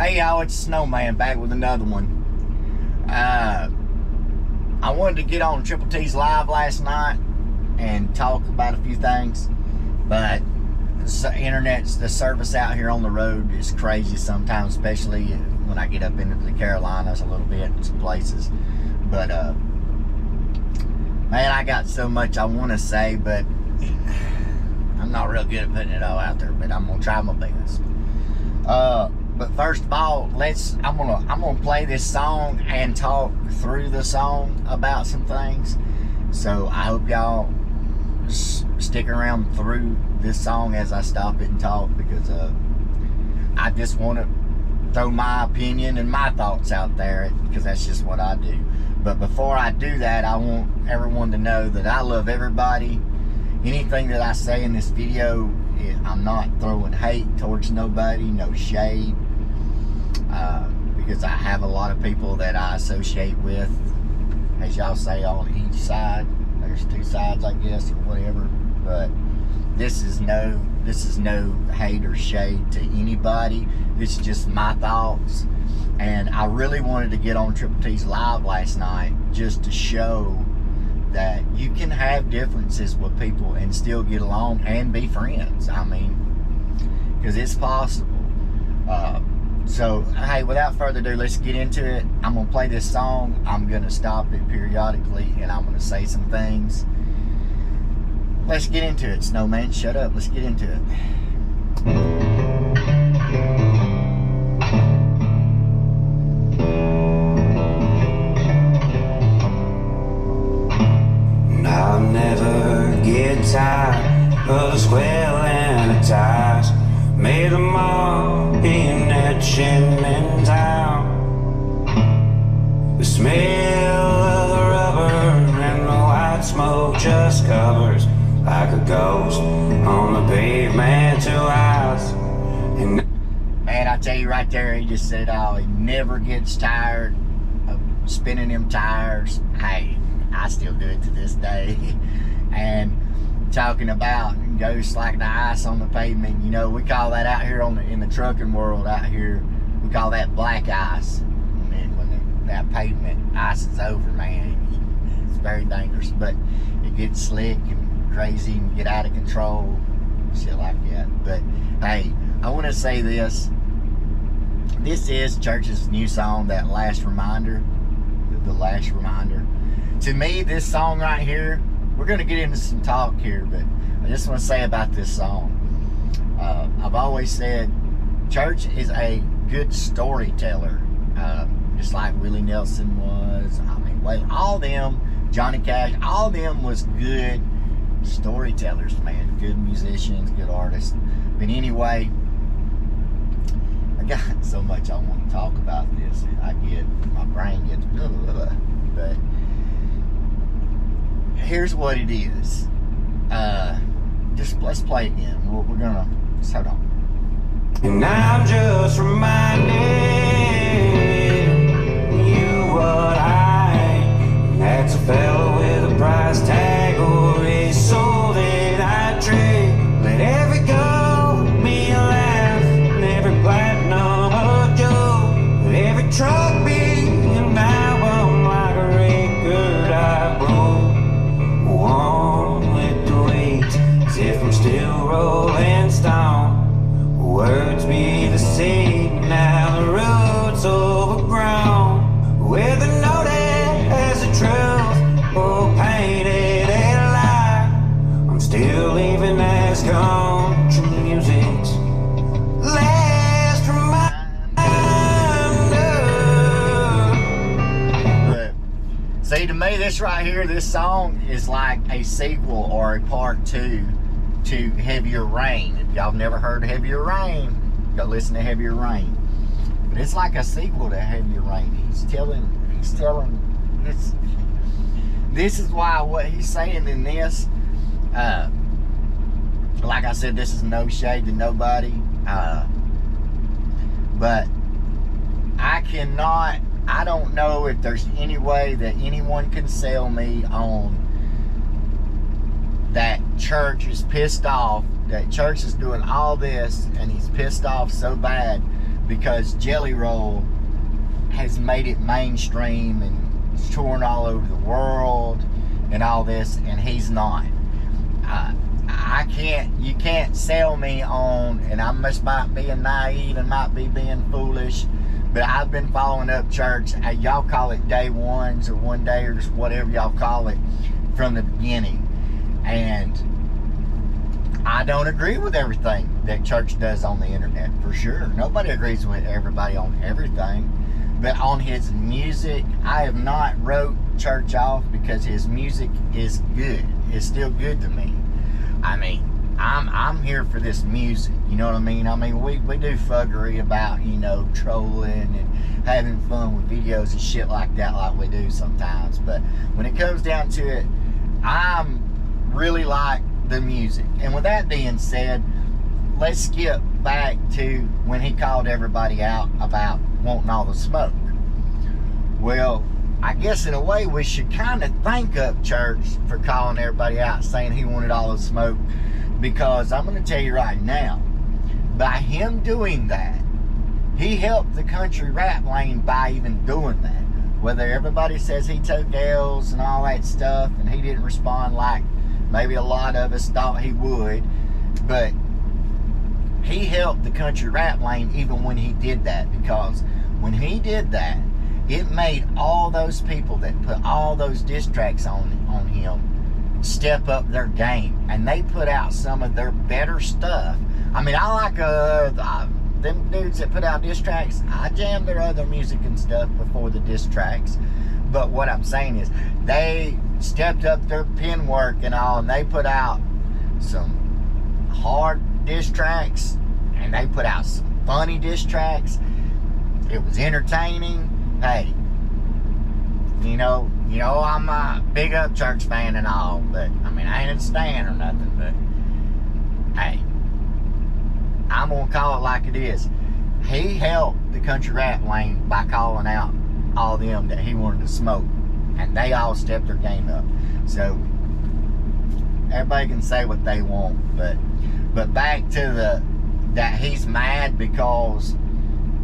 Hey y'all, it's Snowman back with another one. I wanted to get on Triple T's live last night and talk about a few things, but the service out here on the road is crazy sometimes, especially when I get up into the Carolinas a little bit, some places. But man, I got so much I want to say, but I'm not real good at putting it all out there, but I'm gonna try my best. But first of all, I'm gonna play this song and talk through the song about some things. So I hope y'all stick around through this song as I stop it and talk, because I just want to throw my opinion and my thoughts out there, because that's just what I do. But before I do that, I want everyone to know that I love everybody. Anything that I say in this video, I'm not throwing hate towards nobody, no shade, because I have a lot of people that I associate with, as y'all say, on each side. There's two sides, I guess, or whatever. But this is no hate or shade to anybody. This is just my thoughts. And I really wanted to get on Triple T's live last night just to show that you can have differences with people and still get along and be friends. I mean, because it's possible. So, hey, without further ado, let's get into it. I'm going to play this song. I'm going to stop it periodically, and I'm going to say some things. Let's get into it, Snowman. Shut up. Let's get into it. I'll never get tired of the squelling of ties. Made them all being etching in town. The smell of the rubber and the white smoke just covers like a ghost on the pavement to eyes. And man, I tell you right there, he just said, oh, he never gets tired of spinning them tires. Hey, I still do it to this day. And talking about ghosts like the ice on the pavement, you know, we call that out here in the trucking world out here, we call that black ice. And when that pavement ice is over, man, it's very dangerous. But it gets slick and crazy and get out of control, shit like that. But hey, I want to say this. This is Church's new song, That Last Reminder. The Last Reminder. To me, this song right here, we're going to get into some talk here, but I just want to say about this song. I've always said Church is a good storyteller, just like Willie Nelson was. I mean, well, all them, Johnny Cash, all them was good storytellers, man. Good musicians, good artists. But anyway, I got so much I want to talk about this. My brain gets blah, blah, blah, but here's what it is. Let's play it again. We're gonna hold on. And I'm just reminding you what I ain't. That's a fella with a price tag or a soul that I trade. Let every go be a laugh, and every platinum a joke. Let every truck be an album like a record I broke. One with the weight, as if I'm still rolling stone. Words be the same, now the road's overgrown. With a note as the truth, or painted a lie. I'm still leaving as country music's last reminder. See, to me, this right here, this song is like a sequel or a part 2 to Heavier Rain. If y'all never heard Heavier Rain, go listen to Heavier Rain. But it's like a sequel to Heavier Rain. He's telling this is why what he's saying in this, like I said, this is no shade to nobody, but I don't know if there's any way that anyone can sell me on that Church is pissed off, that Church is doing all this and he's pissed off so bad because Jelly Roll has made it mainstream and it's touring all over the world and all this, and he's not. You can't sell me on, and I might be naive and might be being foolish, but I've been following UPCHURCH, y'all call it day ones or one dayers, whatever y'all call it, from the beginning. And I don't agree with everything that church does on the internet, for sure. Nobody agrees with everybody on everything. But on his music, I have not wrote church off because his music is good. It's still good to me. I mean, I'm here for this music, you know what I mean? I mean, we do fuggery about, you know, trolling and having fun with videos and shit like that, like we do sometimes. But when it comes down to it, I'm really like the music. And with that being said, let's skip back to when he called everybody out about wanting all the smoke. Well, I guess in a way we should kind of thank UPCHURCH for calling everybody out, saying he wanted all the smoke, because I'm going to tell you right now, by him doing that, he helped the country rap lane by even doing that. Whether everybody says he took L's and all that stuff and he didn't respond like maybe a lot of us thought he would, but he helped the country rap lane even when he did that, because when he did that, it made all those people that put all those diss tracks on him step up their game, and they put out some of their better stuff. I mean, I like them dudes that put out diss tracks. I jam their other music and stuff before the diss tracks, but what I'm saying is they stepped up their pen work and all, and they put out some hard diss tracks, and they put out some funny diss tracks. It was entertaining. Hey, you know, I'm a big UPCHURCH fan and all, but I mean, I ain't a stan or nothing, but hey, I'm gonna call it like it is. He helped the country rap lane by calling out all of them that he wanted to smoke, and they all stepped their game up. So everybody can say what they want, but back to that he's mad because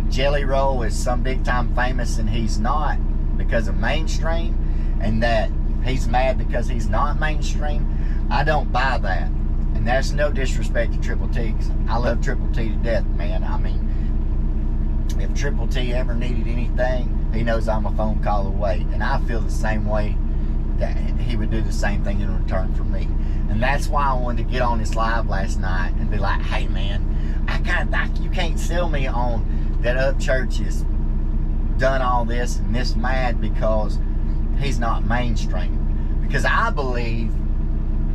Jelly Roll is some big time famous and he's not because of mainstream, and that he's mad because he's not mainstream. I don't buy that, and that's no disrespect to Triple T, 'cause I love Triple T to death, man. I mean, if Triple T ever needed anything, he knows I'm a phone call away, and I feel the same way that he would do the same thing in return for me. And that's why I wanted to get on this live last night and be like, hey man, you can't sell me on that UPCHURCH has done all this and this mad because he's not mainstream. Because I believe,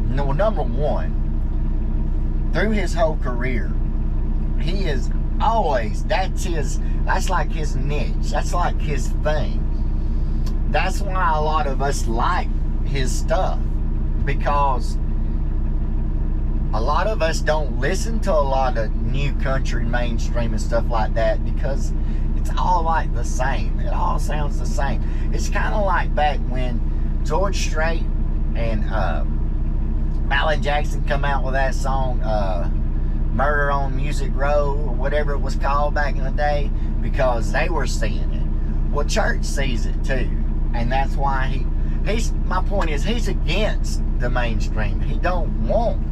number one, through his whole career, he is always, that's like his niche, that's like his thing. That's why a lot of us like his stuff, because a lot of us don't listen to a lot of new country mainstream and stuff like that, because it's all like the same. It all sounds the same. It's kind of like back when George Strait and Alan Jackson come out with that song, Murder on Music Row, or whatever it was called back in the day, because they were seeing it. Well, church sees it too, and that's why my point is, he's against the mainstream. He don't want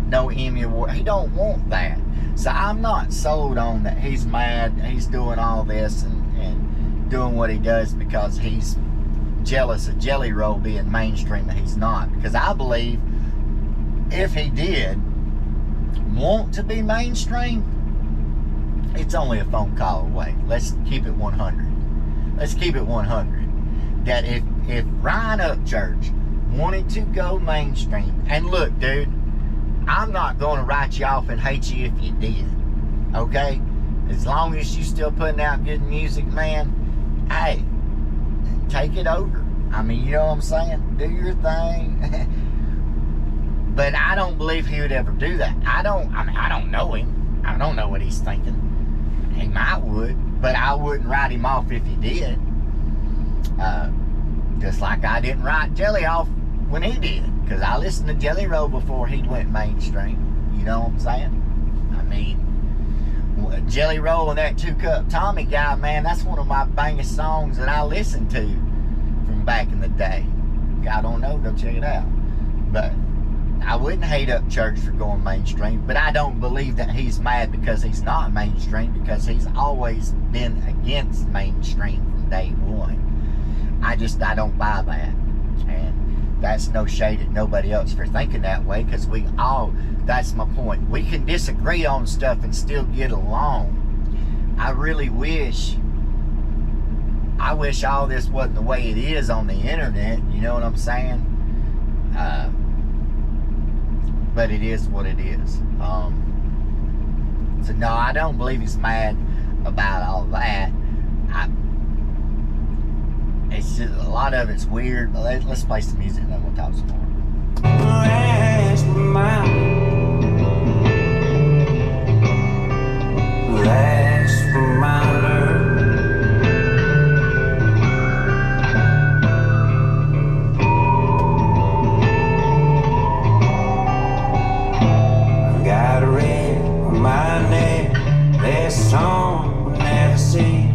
no Emmy Award. He don't want that. So I'm not sold on that he's mad, he's doing all this and doing what he does because he's jealous of Jelly Roll being mainstream and he's not. Because I believe if he did want to be mainstream, it's only a phone call away. Let's keep it 100. Let's keep it 100. That if Ryan UPCHURCH wanted to go mainstream, and look, dude, I'm not going to write you off and hate you if you did, okay? As long as you still putting out good music, man, hey, take it over. I mean, you know what I'm saying? Do your thing. But I don't believe he would ever do that. I don't know him. I don't know what he's thinking. He might would, but I wouldn't write him off if he did. Just like I didn't write Jelly off when he did, because I listened to Jelly Roll before he went mainstream. You know what I'm saying? I mean, Jelly Roll and that 2-Cup Tommy guy, man, that's one of my bangest songs that I listened to from back in the day. I don't know, go check it out. But I wouldn't hate up church for going mainstream, but I don't believe that he's mad because he's not mainstream, because he's always been against mainstream from day one. I don't buy that. And that's no shade at nobody else for thinking that way, because that's my point. We can disagree on stuff and still get along. I wish all this wasn't the way it is on the internet, you know what I'm saying? But it is what it is. So no, I don't believe he's mad about all that. It's just, a lot of it's weird. But let's play some music and then we'll talk some more. Last reminder. Got a ring on my neck. This song will never see.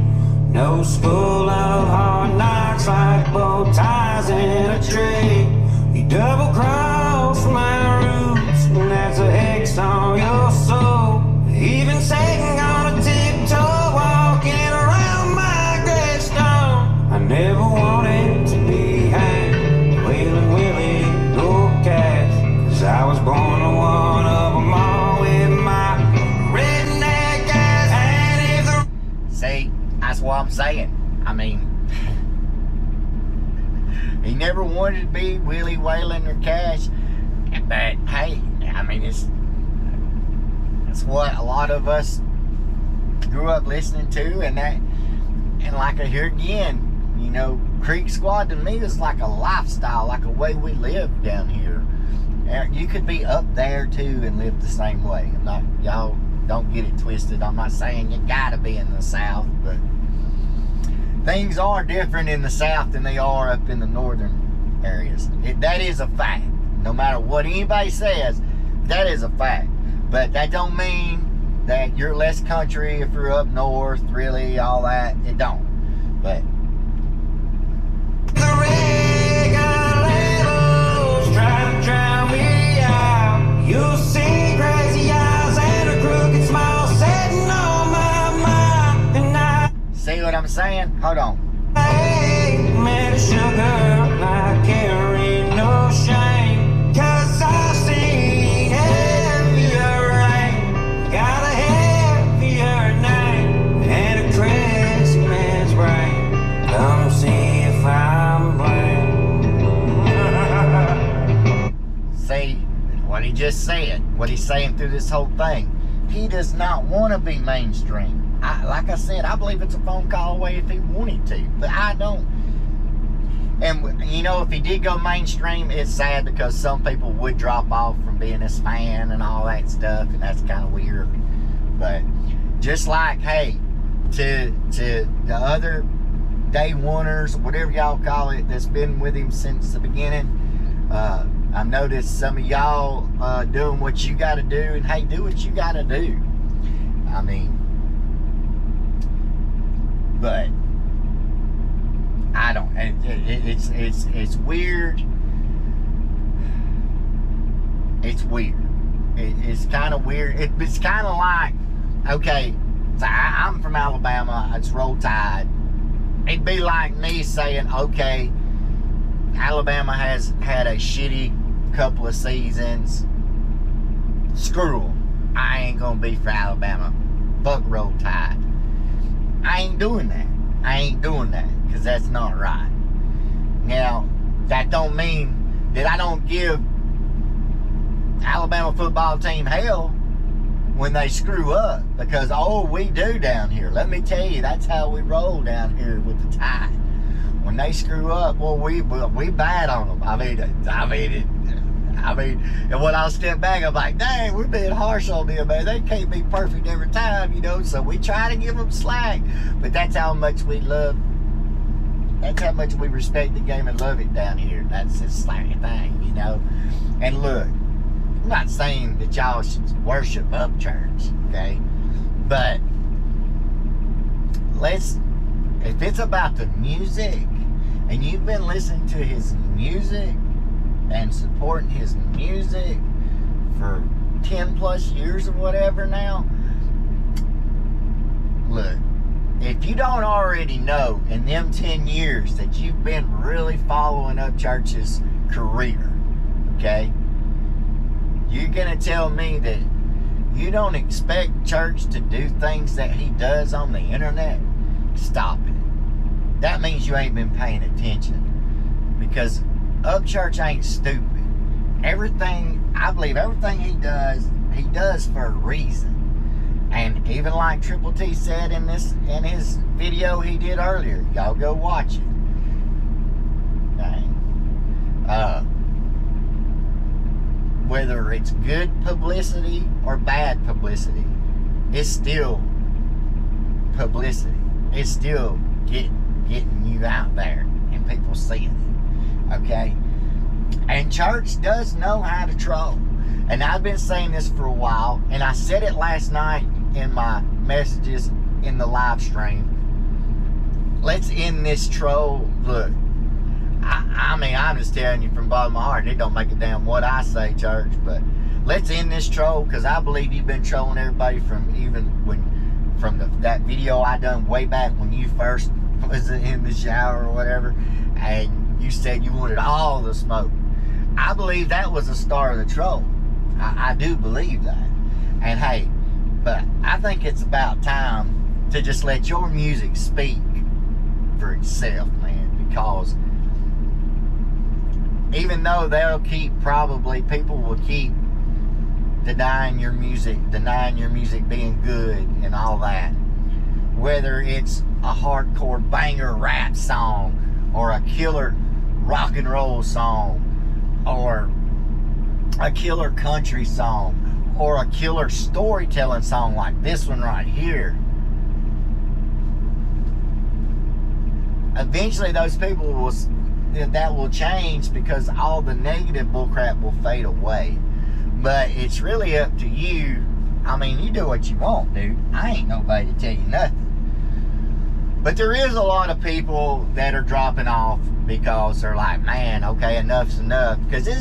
No school of hard knocks like bow ties in a tree. You double cross my roots, and that's a hex on your soul. Even Satan gonna tiptoe, walking around my gravestone. I never wanted to be hanged, Wheeling Willie, no cash, 'cause I was born to one of them all with my redneck ass. And if the See, that's what I'm saying. I mean, he never wanted to be Willie Whalen or Cash, but hey, I mean, it's what a lot of us grew up listening to, and like I hear again, you know, Creek Squad to me is like a lifestyle, like a way we live down here. You could be up there too and live the same way. Y'all don't get it twisted. I'm not saying you gotta be in the South, but things are different in the South than they are up in the northern areas. That is a fact. No matter what anybody says, that is a fact. But that don't mean that you're less country if you're up north, really, all that. It don't. But the regulators try to drown me out, you'll see crazy eyes and a crooked smile sitting on my mind. And I see what I'm saying? Hold on. ain't made of sugar, I carry no shame, 'cause I've seen heavier rain, got a heavier name, and a crazy man's brain. Come see if I'm blamed. See what he just said, what he's saying through this whole thing. He does not want to be mainstream. Like I said, I believe it's a phone call away if he wanted to, but I don't. And you know, if he did go mainstream, it's sad because some people would drop off from being his fan and all that stuff, and that's kind of weird. But just like, hey, to the other day oneers, whatever y'all call it, that's been with him since the beginning, I've noticed some of y'all doing what you got to do, and hey, do what you got to do. I mean, but I don't. It's weird. It's weird. It's kind of weird. It's kind of like, okay, so I'm from Alabama. It's Roll Tide. It'd be like me saying, okay, Alabama has had a shitty couple of seasons. Screw them. I ain't gonna be for Alabama. Fuck Roll Tide. I ain't doing that. I ain't doing that, because that's not right. Now, that don't mean that I don't give Alabama football team hell when they screw up, because we do down here. Let me tell you, that's how we roll down here with the Tide. When they screw up, well, we bad on them. I mean, and when I step back, I'm like, dang, we're being harsh on them, man. They can't be perfect every time, you know, so we try to give them slack. But that's how much we love, that's how much we respect the game and love it down here. That's the slack thing, you know. And look, I'm not saying that y'all should worship up church, okay? But if it's about the music and you've been listening to his music and supporting his music for 10 plus years or whatever now, look, if you don't already know in them 10 years that you've been really following Upchurch's career, okay, you're gonna tell me that you don't expect church to do things that he does on the internet? Stop it. That means you ain't been paying attention, because Upchurch ain't stupid. I believe everything he does for a reason. And even like Triple T said in his video he did earlier, y'all go watch it. Dang. Whether it's good publicity or bad publicity, it's still publicity. It's still getting you out there and people seeing it. Okay? And church does know how to troll. And I've been saying this for a while, and I said it last night in my messages in the live stream. Let's end this troll. Look, I mean, I'm just telling you from the bottom of my heart. It don't make a damn what I say, church, but let's end this troll, because I believe you've been trolling everybody from that video I done way back when you first was in the shower or whatever, and you said you wanted all the smoke. I believe that was the start of the troll. I do believe that. And hey, but I think it's about time to just let your music speak for itself, man, because even though people will keep denying your music being good and all that, whether it's a hardcore banger rap song or a killer rock and roll song or a killer country song or a killer storytelling song like this one right here, eventually those people will change, because all the negative bullcrap will fade away. But it's really up to you. I mean, you do what you want, dude. I ain't nobody to tell you nothing. But there is a lot of people that are dropping off because they're like, man, okay, enough's enough. Because it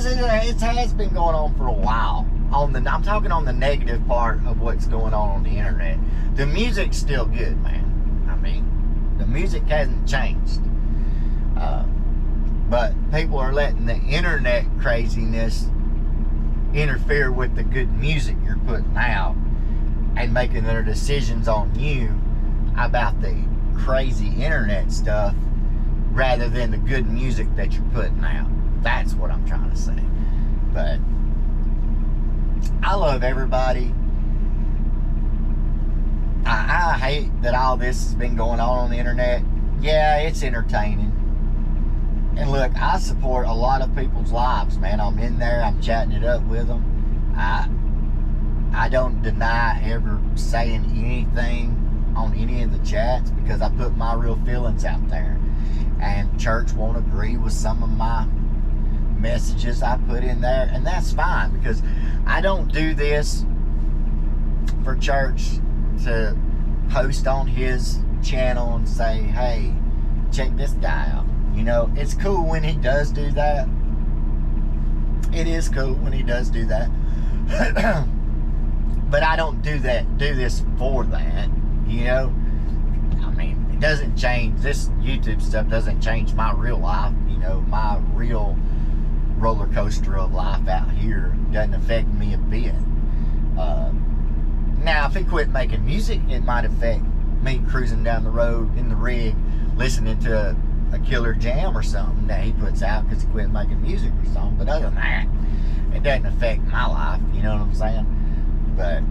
has been going on for a while. I'm talking on the negative part of what's going on the internet. The music's still good, man. I mean, the music hasn't changed. But people are letting the internet craziness interfere with the good music you're putting out and making their decisions on you about the crazy internet stuff rather than the good music that you're putting out. That's what I'm trying to say. But I love everybody. I hate that all this has been going on the internet. Yeah, it's entertaining. And look, I support a lot of people's lives, man. I'm in there, I'm chatting it up with them. I don't deny ever saying anything on any of the chats, because I put my real feelings out there. And church won't agree with some of my messages I put in there, and that's fine, because I don't do this for church to post on his channel and say, hey, check this guy out. You know, it's cool when he does do that. It is cool when he does do that. But I don't do this for that, you know. I mean, it doesn't change, this YouTube stuff doesn't change my real life, you know. My real roller coaster of life out here doesn't affect me a bit. Now, if he quit making music, it might affect me cruising down the road in the rig, listening to a killer jam or something that he puts out because he quit making music or something. But other than that, it doesn't affect my life, you know what I'm saying? But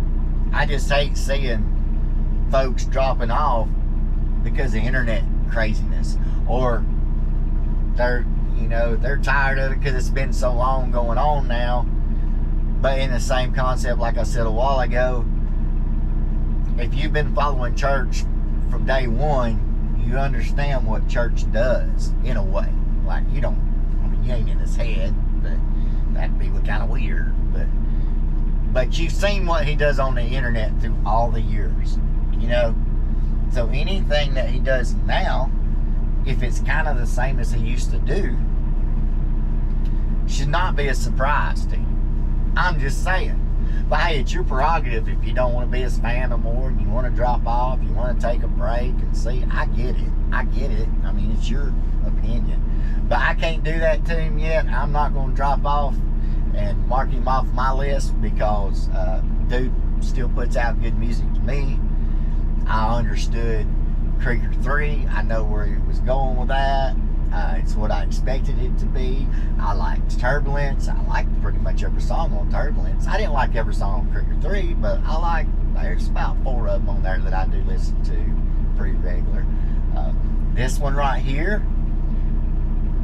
I just hate seeing folks dropping off because of internet craziness, or they're tired of it because it's been so long going on now. But in the same concept, like I said a while ago, if you've been following church from day one, you understand what church does, in a way. Like, you ain't in his head, but that'd be kind of weird. But you've seen what he does on the internet through all the years. you know. So anything that he does now, if it's kind of the same as he used to do, should not be a surprise to you. I'm just saying. But hey, it's your prerogative if you don't want to be his fan no more and you want to drop off, you want to take a break and see. I get it. I get it. I mean, it's your opinion. But I can't do that to him yet. I'm not going to drop off and mark him off my list because dude still puts out good music to me. I understood Creeker 3. I know where he was going with that. It's what I expected it to be. I liked Turbulence. I liked pretty much every song on Turbulence. I didn't like every song on Creeker 3, but I like, there's about 4 of them on there that I do listen to pretty regular. This one right here,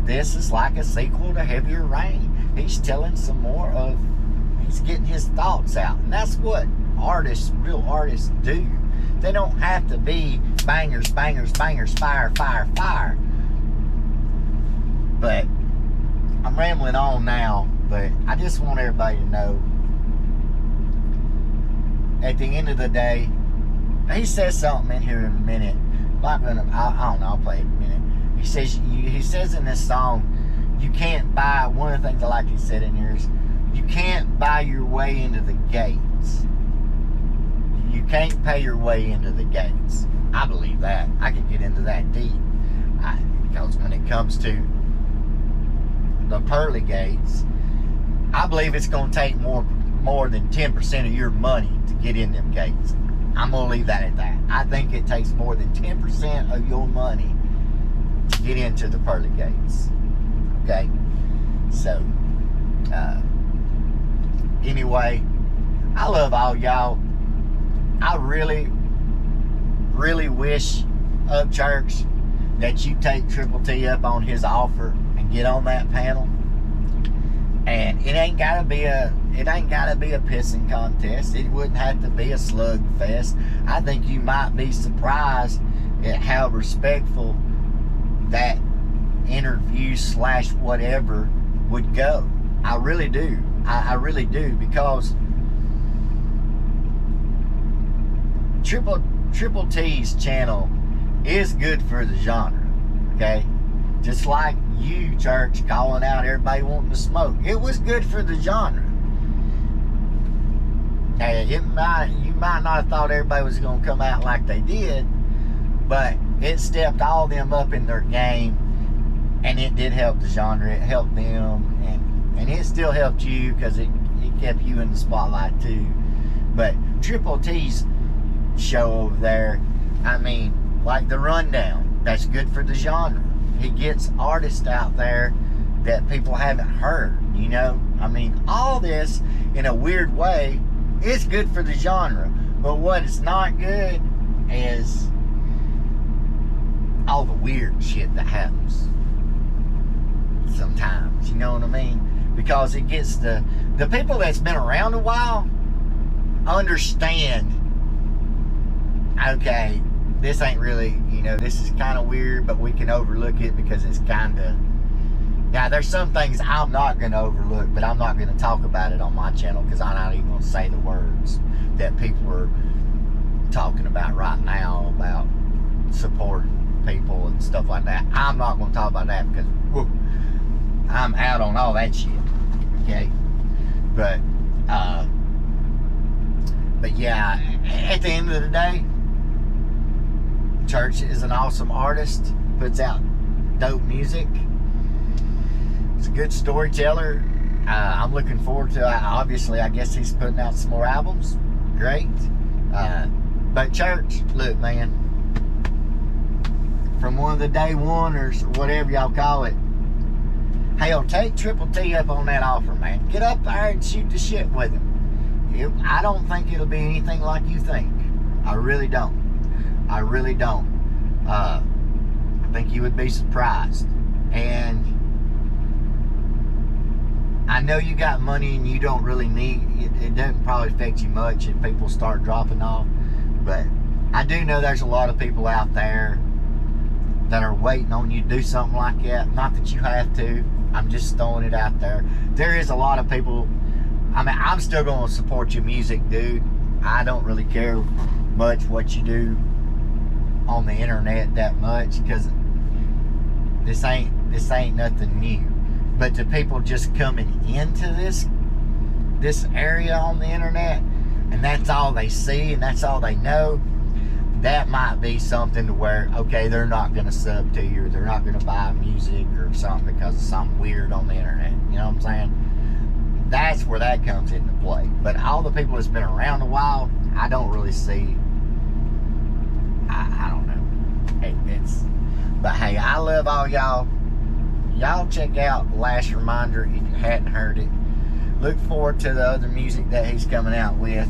this is like a sequel to Heavier Rain. He's telling some more of, he's getting his thoughts out. And that's what artists, real artists do. They don't have to be bangers, bangers, bangers, fire, fire, fire. But I'm rambling on now, but I just want everybody to know, at the end of the day, he says something in here in a minute. I don't know, I'll play it in a minute. He says in this song, you can't buy, one of the things I like he said in here is, you can't buy your way into the gates. You can't pay your way into the gates. I believe that. I could get into that deep. Because when it comes to the pearly gates, I believe it's going to take more than 10% of your money to get in them gates. I'm going to leave that at that. I think it takes more than 10% of your money to get into the pearly gates. Okay? So, anyway, I love all y'all. I really, really wish, Church, that you take Triple T up on his offer and get on that panel. And it ain't gotta be a pissing contest. It wouldn't have to be a slugfest. I think you might be surprised at how respectful that interview / whatever would go. I really do. I really do, because Triple T's channel is good for the genre, okay? Just like you, Church, calling out everybody wanting to smoke. It was good for the genre. Hey, you might not have thought everybody was going to come out like they did, but it stepped all them up in their game, and it did help the genre. It helped them, and it still helped you because it kept you in the spotlight too. But Triple T's show over there, I mean, like the Rundown, that's good for the genre. He gets artists out there that people haven't heard, you know? I mean, all this, in a weird way, is good for the genre. But what is not good is all the weird shit that happens sometimes, you know what I mean? Because it gets the people that's been around a while understand, okay, this ain't really, you know, this is kind of weird, but we can overlook it because it's kind of... Now, there's some things I'm not going to overlook, but I'm not going to talk about it on my channel because I'm not even going to say the words that people are talking about right now about supporting people and stuff like that. I'm not going to talk about that because I'm out on all that shit, okay? But yeah, at the end of the day, Church is an awesome artist, puts out dope music. He's a good storyteller. I'm looking forward to, obviously, I guess he's putting out some more albums. Great. But Church, look, man, from one of the day oneers, or whatever y'all call it, hell, take Triple T up on that offer, man. Get up there and shoot the shit with him. I don't think it'll be anything like you think. I really don't. I really don't. I think you would be surprised. And I know you got money and you don't really need it. It doesn't probably affect you much if people start dropping off. But I do know there's a lot of people out there that are waiting on you to do something like that. Not that you have to. I'm just throwing it out there. There is a lot of people. I mean, I'm still going to support your music, dude. I don't really care much what you do on the internet that much, because this ain't nothing new. But to people just coming into this area on the internet, and that's all they see and that's all they know, that might be something to where, okay, they're not going to sub to you, or they're not going to buy music or something because of something weird on the internet. You know what I'm saying? That's where that comes into play. But all the people that's been around a while, I don't really see. I don't know. But hey, I love all y'all. Y'all check out Last Reminder if you hadn't heard it. Look forward to the other music that he's coming out with.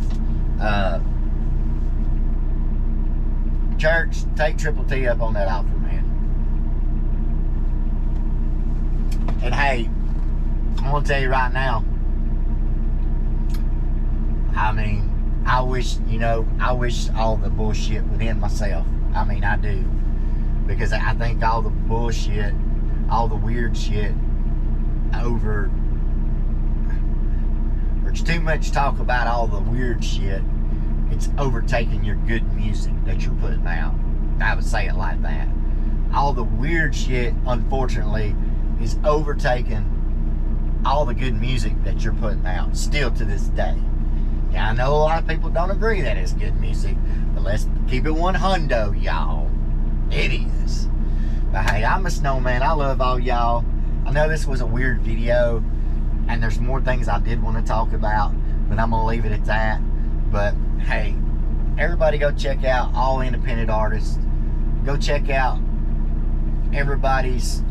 Church, take Triple T up on that offer, man. And hey, I'm gonna tell you right now, I mean, I wish all the bullshit would end myself. I mean, I do. Because I think all the bullshit, all the weird shit there's too much talk about all the weird shit. It's overtaking your good music that you're putting out. I would say it like that. All the weird shit, unfortunately, is overtaking all the good music that you're putting out, still to this day. Yeah, I know a lot of people don't agree that it's good music, but let's keep it 100, y'all. It is. But hey, I'm a Snowman. I love all y'all. I know this was a weird video, and there's more things I did want to talk about, but I'm going to leave it at that. But hey, everybody go check out all independent artists. Go check out everybody's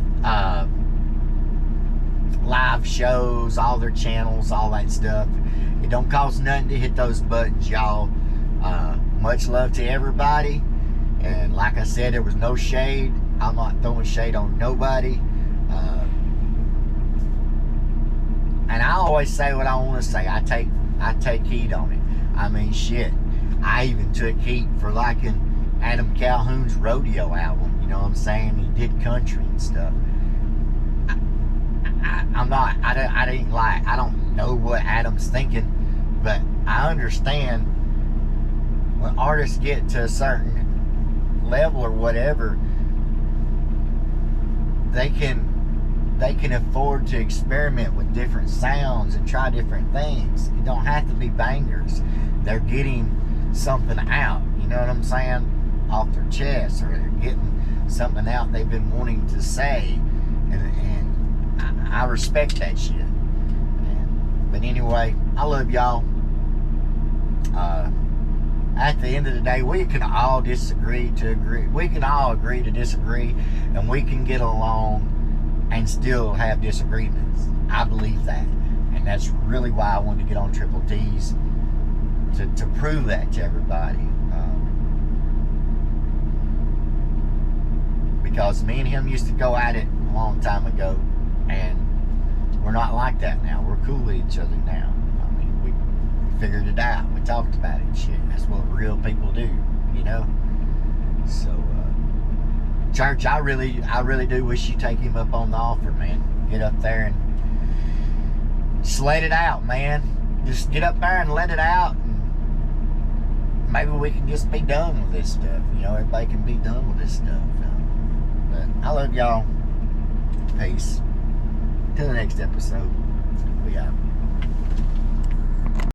live shows, all their channels, all that stuff. It don't cost nothing to hit those buttons, y'all. Much love to everybody. And like I said, there was no shade. I'm not throwing shade on nobody. And I always say what I want to say. I take heat on it. I mean, shit. I even took heat for liking Adam Calhoun's Rodeo album. You know what I'm saying? He did country and stuff. I don't know what Adam's thinking, but I understand when artists get to a certain level or whatever, they can afford to experiment with different sounds and try different things. It don't have to be bangers. They're getting something out, you know what I'm saying, off their chest, or they're getting something out they've been wanting to say, and I respect that shit. But anyway, I love y'all. At the end of the day, we can all disagree to agree. We can all agree to disagree, and we can get along and still have disagreements. I believe that. And that's really why I wanted to get on Triple T's, to prove that to everybody. Because me and him used to go at it a long time ago, and we're not like that now. We're cool with each other now. I mean, we figured it out. We talked about it and shit. That's what real people do, you know? So, church, I really do wish you take him up on the offer, man. Get up there and just let it out, man. Just get up there and let it out, and maybe we can just be done with this stuff. You know, everybody can be done with this stuff. But I love y'all. Peace. Till the next episode. We out.